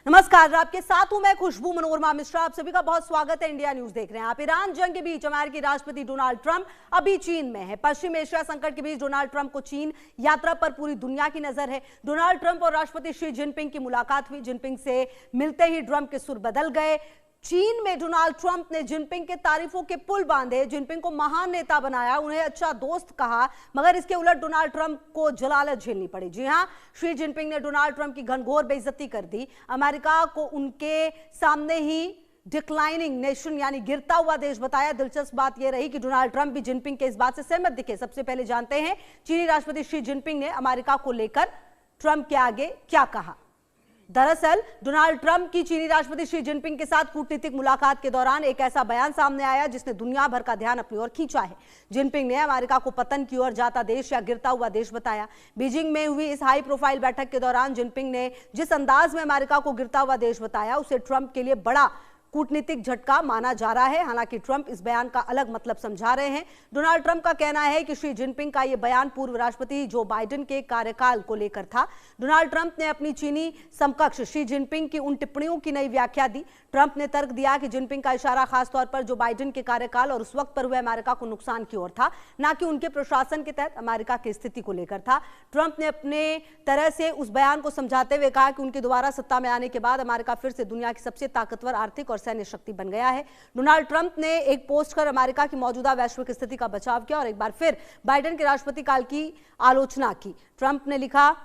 नमस्कार, आपके साथ हूं मैं खुशबू मनोरमा मिश्रा। आप सभी का बहुत स्वागत है। इंडिया न्यूज देख रहे हैं आप। ईरान जंग के बीच अमेरिकी राष्ट्रपति डोनाल्ड ट्रंप अभी चीन में है। पश्चिम एशिया संकट के बीच डोनाल्ड ट्रंप को चीन यात्रा पर पूरी दुनिया की नजर है। डोनाल्ड ट्रंप और राष्ट्रपति शी जिनपिंग की मुलाकात हुई। जिनपिंग से मिलते ही ट्रंप के सुर बदल गए। चीन में डोनाल्ड ट्रंप ने जिनपिंग के तारीफों के पुल बांधे, जिनपिंग को महान नेता बनाया, उन्हें अच्छा दोस्त कहा, मगर इसके उलट डोनाल्ड ट्रंप को जलालत झेलनी पड़ी। जी हां, शी जिनपिंग ने डोनाल्ड ट्रंप की घनघोर बेइज्जती कर दी। अमेरिका को उनके सामने ही डिक्लाइनिंग नेशन यानी गिरता हुआ देश बताया। दिलचस्प बात यह रही कि डोनाल्ड ट्रंप भी जिनपिंग के इस बात से सहमत दिखे। सबसे पहले जानते हैं चीनी राष्ट्रपति शी जिनपिंग ने अमेरिका को लेकर ट्रंप के आगे क्या कहा। दरअसल डोनाल्ड ट्रंप की चीनी राष्ट्रपति शी जिनपिंग के साथ कूटनीतिक मुलाकात के दौरान एक ऐसा बयान सामने आया जिसने दुनिया भर का ध्यान अपनी ओर खींचा है। जिनपिंग ने अमेरिका को पतन की ओर जाता देश या गिरता हुआ देश बताया। बीजिंग में हुई इस हाई प्रोफाइल बैठक के दौरान जिनपिंग ने जिस अंदाज में अमेरिका को गिरता हुआ देश बताया, उसे ट्रंप के लिए बड़ा कूटनीतिक झटका माना जा रहा है। हालांकि ट्रंप इस बयान का अलग मतलब समझा रहे हैं। डोनाल्ड ट्रंप का कहना है कि शी जिनपिंग का यह बयान पूर्व राष्ट्रपति जो बाइडेन के कार्यकाल को लेकर था। डोनाल्ड ट्रंप ने अपनी चीनी समकक्ष शी जिनपिंग की उन टिप्पणियों की नई व्याख्या दी। ट्रंप ने तर्क दिया कि जिनपिंग का इशारा खासतौर पर जो बाइडेन के कार्यकाल और उस वक्त पर हुए अमेरिका को नुकसान की ओर था, न कि उनके प्रशासन के तहत अमेरिका की स्थिति को लेकर था। ट्रंप ने अपने तरह से उस बयान को समझाते हुए कहा कि उनके दोबारा सत्ता में आने के बाद अमेरिका फिर से दुनिया की सबसे ताकतवर आर्थिक और सैन्य शक्ति बन गया है। डोनाल्ड ट्रंप ने एक पोस्ट कर अमेरिका की मौजूदा वैश्विक स्थिति का बचाव किया और एक बार फिर बाइडेन के राष्ट्रपति काल की आलोचना की। ट्रंप ने लिखा,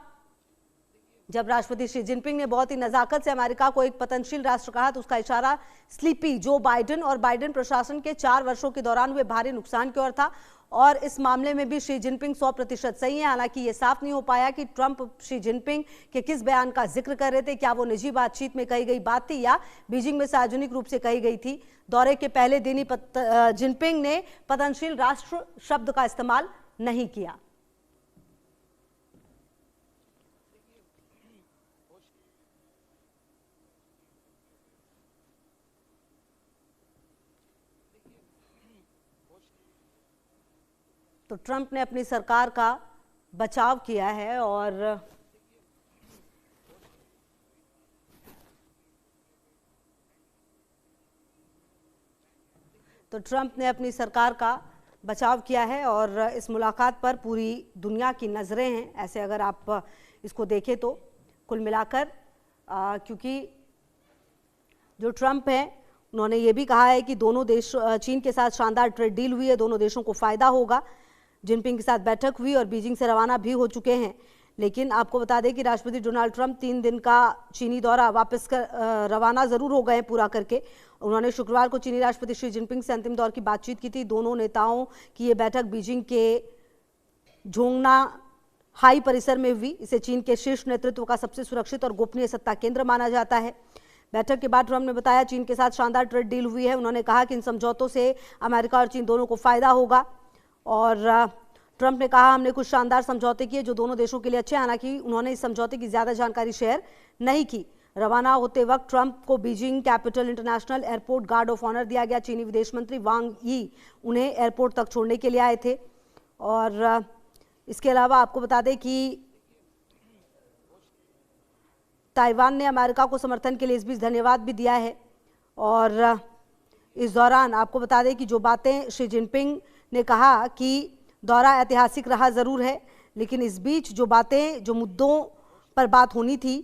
जब राष्ट्रपति शी जिनपिंग ने बहुत ही नजाकत से अमेरिका को एक पतनशील राष्ट्र कहा तो उसका इशारा स्लीपी जो बाइडेन और बाइडेन प्रशासन के 4 वर्षों के दौरान हुए भारी नुकसान की ओर था और इस मामले में भी शी जिनपिंग 100% सही है। हालांकि यह साफ नहीं हो पाया कि ट्रंप शी जिनपिंग के किस बयान का जिक्र कर रहे थे। क्या वो निजी बातचीत में कही गई बात थी या बीजिंग में सार्वजनिक रूप से कही गई थी। दौरे के पहले दिन ही जिनपिंग ने पतनशील राष्ट्र शब्द का इस्तेमाल नहीं किया। तो ट्रंप ने अपनी सरकार का बचाव किया है और इस मुलाकात पर पूरी दुनिया की नज़रें हैं। ऐसे अगर आप इसको देखें तो कुल मिलाकर क्योंकि जो ट्रंप हैं उन्होंने ये भी कहा है कि दोनों देश चीन के साथ शानदार ट्रेड डील हुई है, दोनों देशों को फायदा होगा। जिनपिंग के साथ बैठक हुई और बीजिंग से रवाना भी हो चुके हैं। लेकिन आपको बता दें कि राष्ट्रपति डोनाल्ड ट्रंप 3 दिन का चीनी दौरा वापस कर रवाना जरूर हो गए पूरा करके। उन्होंने शुक्रवार को चीनी राष्ट्रपति शी जिनपिंग से अंतिम दौर की बातचीत की थी। दोनों नेताओं की ये बैठक बीजिंग के झोंगना हाई परिसर में हुई। इसे चीन के शीर्ष नेतृत्व का सबसे सुरक्षित और गोपनीय सत्ता केंद्र माना जाता है। बैठक के बाद ट्रंप ने बताया चीन के साथ शानदार ट्रेड डील हुई है। उन्होंने कहा कि इन समझौतों से अमेरिका और चीन दोनों को फायदा होगा और ट्रंप ने कहा हमने कुछ शानदार समझौते किए जो दोनों देशों के लिए अच्छे हैं। हालांकि उन्होंने इस समझौते की ज्यादा जानकारी शेयर नहीं की। रवाना होते वक्त ट्रंप को Beijing capital international airport guard of honour दिया गया। चीनी विदेश मंत्री वांग यी उन्हें एयरपोर्ट तक छोड़ने के लिए आए थे। और इसके अलावा आपको बता दें कि ताइवान ने अमेरिका को समर्थन के लिए इस बीच धन्यवाद भी दिया है। और इस दौरान आपको बता दें कि जो बातें शी जिनपिंग ने कहा कि दौरा ऐतिहासिक रहा ज़रूर है, लेकिन इस बीच जो बातें जो मुद्दों पर बात होनी थी,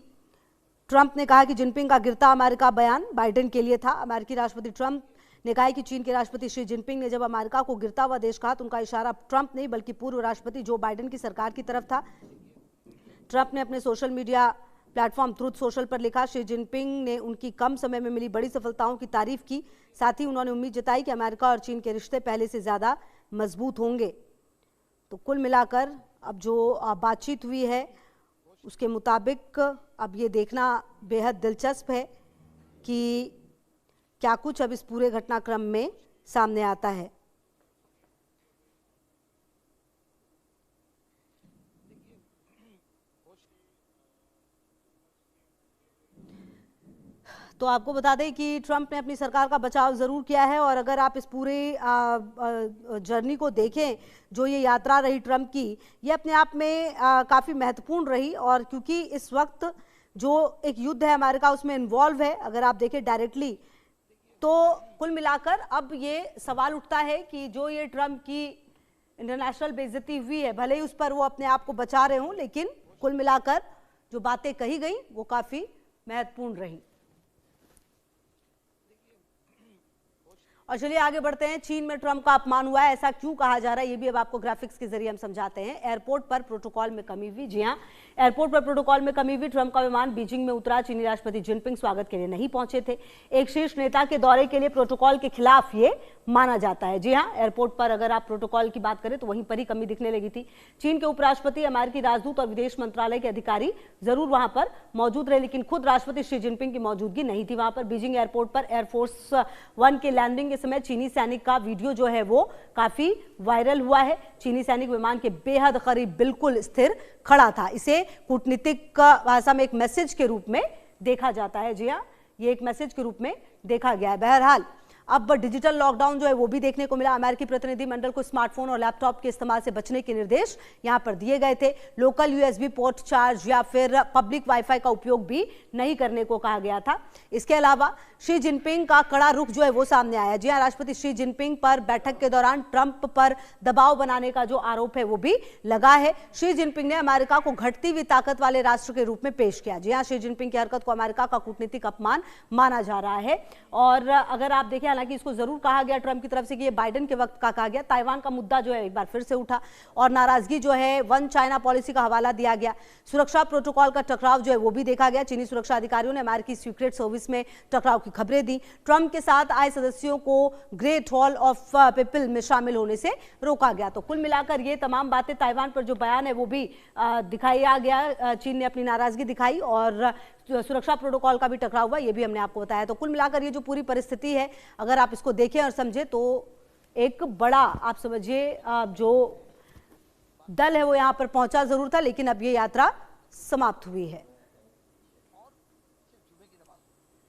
ट्रंप ने कहा कि जिनपिंग का गिरता अमेरिका बयान बाइडेन के लिए था। अमेरिकी राष्ट्रपति ट्रंप ने कहा कि चीन के राष्ट्रपति शी जिनपिंग ने जब अमेरिका को गिरता हुआ देश कहा तो उनका इशारा ट्रंप नहीं बल्कि पूर्व राष्ट्रपति जो बाइडेन की सरकार की तरफ था। ट्रंप ने अपने social media platform truth social पर लिखा, शी जिनपिंग ने उनकी कम समय में मिली बड़ी सफलताओं की तारीफ की। साथ ही उन्होंने उम्मीद जताई कि अमेरिका और चीन के रिश्ते पहले से ज़्यादा मजबूत होंगे। तो कुल मिलाकर अब जो बातचीत हुई है उसके मुताबिक अब ये देखना बेहद दिलचस्प है कि क्या कुछ अब इस पूरे घटनाक्रम में सामने आता है। तो आपको बता दें कि ट्रंप ने अपनी सरकार का बचाव ज़रूर किया है और अगर आप इस पूरे जर्नी को देखें, जो ये यात्रा रही ट्रंप की, ये अपने आप में काफ़ी महत्वपूर्ण रही। और क्योंकि इस वक्त जो एक युद्ध है अमेरिका उसमें इन्वॉल्व है, अगर आप देखें डायरेक्टली, तो कुल मिलाकर अब ये सवाल उठता है कि जो ये ट्रंप की इंटरनेशनल बेइज्जती हुई है, भले ही उस पर वो अपने आप को बचा रहे हों, लेकिन कुल मिलाकर जो बातें कही गई वो काफी महत्वपूर्ण रही। और चलिए आगे बढ़ते हैं। चीन में ट्रंप का अपमान हुआ है, ऐसा क्यों कहा जा रहा है, ये भी अब आपको ग्राफिक्स के जरिए हम समझाते हैं। एयरपोर्ट पर प्रोटोकॉल में कमी हुई। जी हां, एयरपोर्ट पर प्रोटोकॉल में कमी हुई। ट्रंप का विमान बीजिंग में उतरा। चीनी राष्ट्रपति जिनपिंग स्वागत के लिए नहीं पहुंचे थे। एक शीर्ष नेता के दौरे के लिए प्रोटोकॉल के खिलाफ ये माना जाता है। जी हां, एयरपोर्ट पर अगर आप प्रोटोकॉल की बात करें तो वहीं पर ही कमी दिखने लगी थी। चीन के उपराष्ट्रपति, अमेरिकी राजदूत और विदेश मंत्रालय के अधिकारी जरूर वहां पर मौजूद रहे, लेकिन खुद राष्ट्रपति शी जिनपिंग की मौजूदगी नहीं थी वहां पर। बीजिंग एयरपोर्ट पर एयरफोर्स 1 के लैंडिंग के समय चीनी सैनिक का वीडियो जो है वो काफी वायरल हुआ है। चीनी सैनिक विमान के बेहद करीब बिल्कुल स्थिर खड़ा था। इसे कूटनीतिक भाषा में एक मैसेज के रूप में देखा जाता है। जी हाँ, ये एक मैसेज के रूप में देखा गया है। बहरहाल अब डिजिटल लॉकडाउन जो है वो भी देखने को मिला। अमेरिकी प्रतिनिधिमंडल को स्मार्टफोन और लैपटॉप के इस्तेमाल से बचने के निर्देश यहां पर दिए गए थे। लोकल यूएसबी पोर्ट चार्ज या फिर पब्लिक वाईफाई का उपयोग भी नहीं करने को कहा गया था। इसके अलावा शी जिनपिंग का कड़ा रुख जो है वो सामने आया। जी हां, राष्ट्रपति शी जिनपिंग पर बैठक के दौरान ट्रंप पर दबाव बनाने का जो आरोप है वो भी लगा है। शी जिनपिंग ने अमेरिका को घटती हुई ताकत वाले राष्ट्र के रूप में पेश किया। जी हां, शी जिनपिंग की हरकत को अमेरिका का कूटनीतिक अपमान माना जा रहा है। और अगर आप देखें, हालांकि इसको जरूर कहा गया ट्रंप की तरफ से कि ये बाइडेन के वक्त का कहा गया। ताइवान का मुद्दा जो है एक बार फिर से उठा और नाराजगी जो है वन चाइना पॉलिसी का हवाला दिया गया। सुरक्षा प्रोटोकॉल का टकराव जो है वो भी देखा गया। चीनी सुरक्षा अधिकारियों ने अमेरिकी सीक्रेट सर्विस में टकराव की खबरें दी। ट्रंप के साथ आए सदस्यों को ग्रेट हॉल ऑफ पीपल में शामिल होने से रोका गया। तो कुल मिलाकर ये तमाम बातें, ताइवान पर जो बयान है वो भी दिखाया गया। चीन ने अपनी नाराजगी दिखाई और सुरक्षा प्रोटोकॉल का भी टकराव हुआ, ये भी हमने आपको बताया। तो कुल मिलाकर ये जो पूरी परिस्थिति है, अगर आप इसको देखें और समझें तो एक बड़ा, आप समझिए, जो दल है वो यहां पर पहुंचा जरूर था, लेकिन अब ये यात्रा समाप्त हुई है।